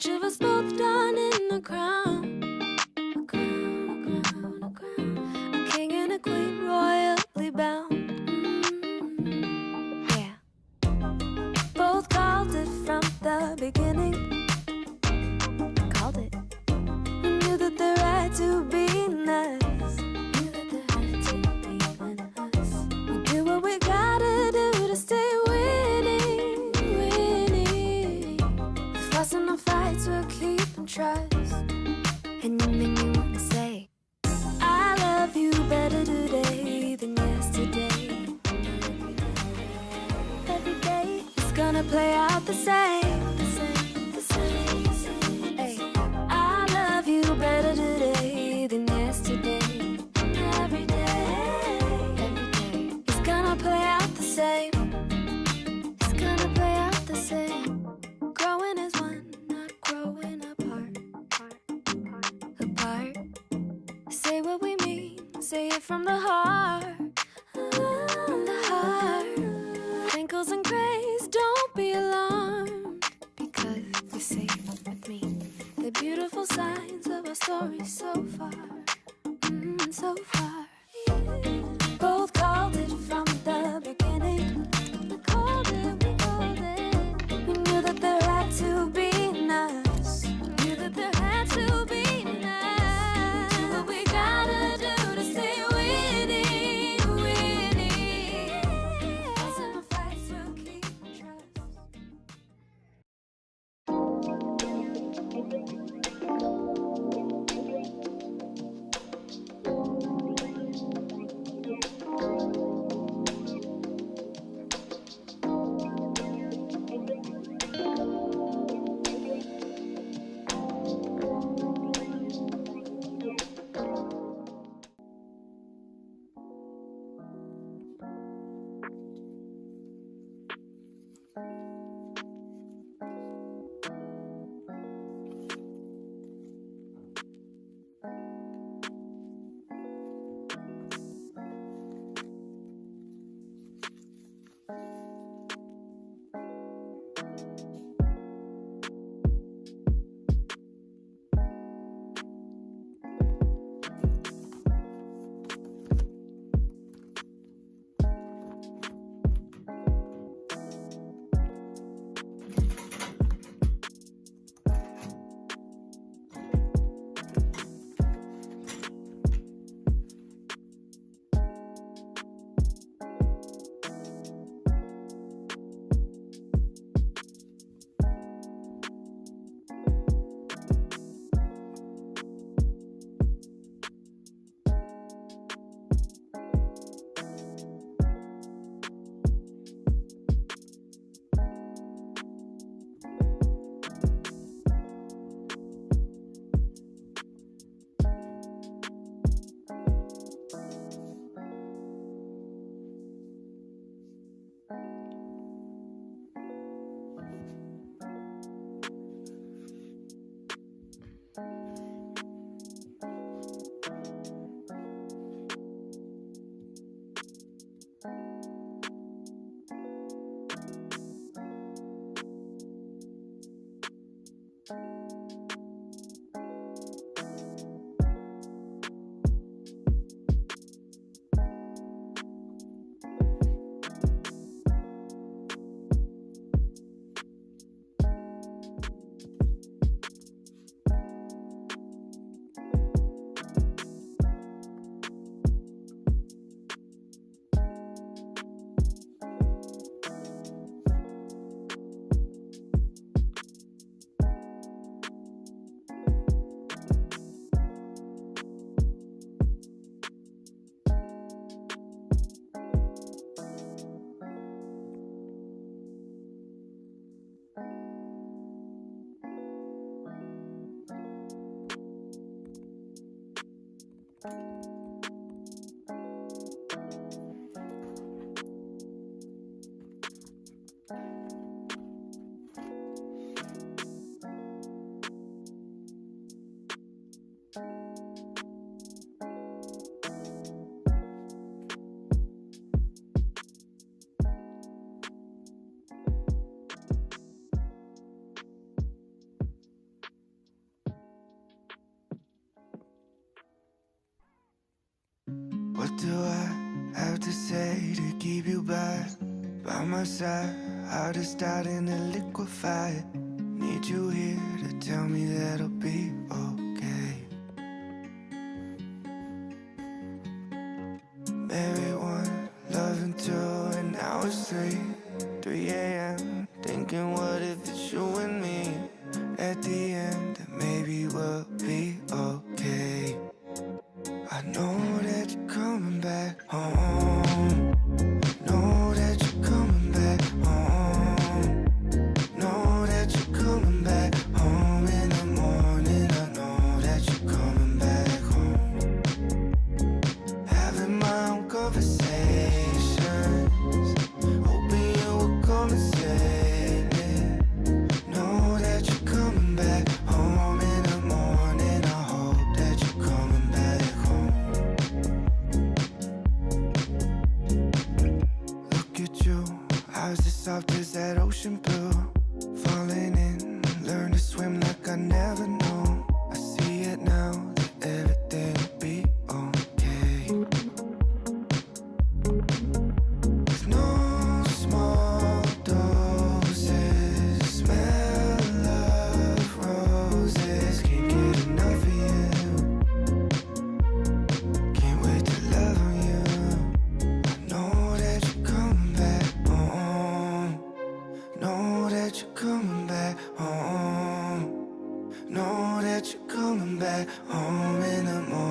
each of us both done in a crown. A crown, a crown, a crown. A king and a queen royally bound. Yeah. Both called it from the beginning. Called it. We knew that there had to be us. Knew that there had to be us. We do what we gotta do to stay winning, winning. The fuss and the fights we'll keep and trust. And you make me wanna say, I love you better today than yesterday. Every day is gonna play out the same, the same, the same, the same. Hey, I love you better today than yesterday. Every day is gonna play out the same. It's gonna play out the same. Growing as one, not growing apart. Apart. Say what we mean, say it from the heart. From the heart. Wrinkles and grays, don't be alarmed, because you say with me the beautiful signs of our story so far, so far. Both called it from the beginning. We called it, we called it. We knew that there had to be us. Knew that there had to be us. Do what we gotta do to stay winning, winning. Fights and fights we'll keep and trust. What do I have to say to keep you by my side? Heart is starting to liquefy. Need you here to tell me that I'll be okay. Married one, loving two, and now it's 3 a.m. Thinking what if it's you and me? At the end, that maybe we'll be okay. I know that you're coming back home. Know that you're coming back home. Know that you're coming back home in the morning. I know that you're coming back home. Having my own conversations, hoping you will come and save me. Know that you're coming back home in the morning. I hope that you're coming back home. Look at you, eyes as soft as that ocean blue. Falling in, learn to swim like I never knew. I see it now, that everything will be okay. With no small doses, smell of roses. Can't get enough of you. Can't wait to love on you. I know that you're coming back home. Know that you're coming back home. Know that you're coming back home in the morning.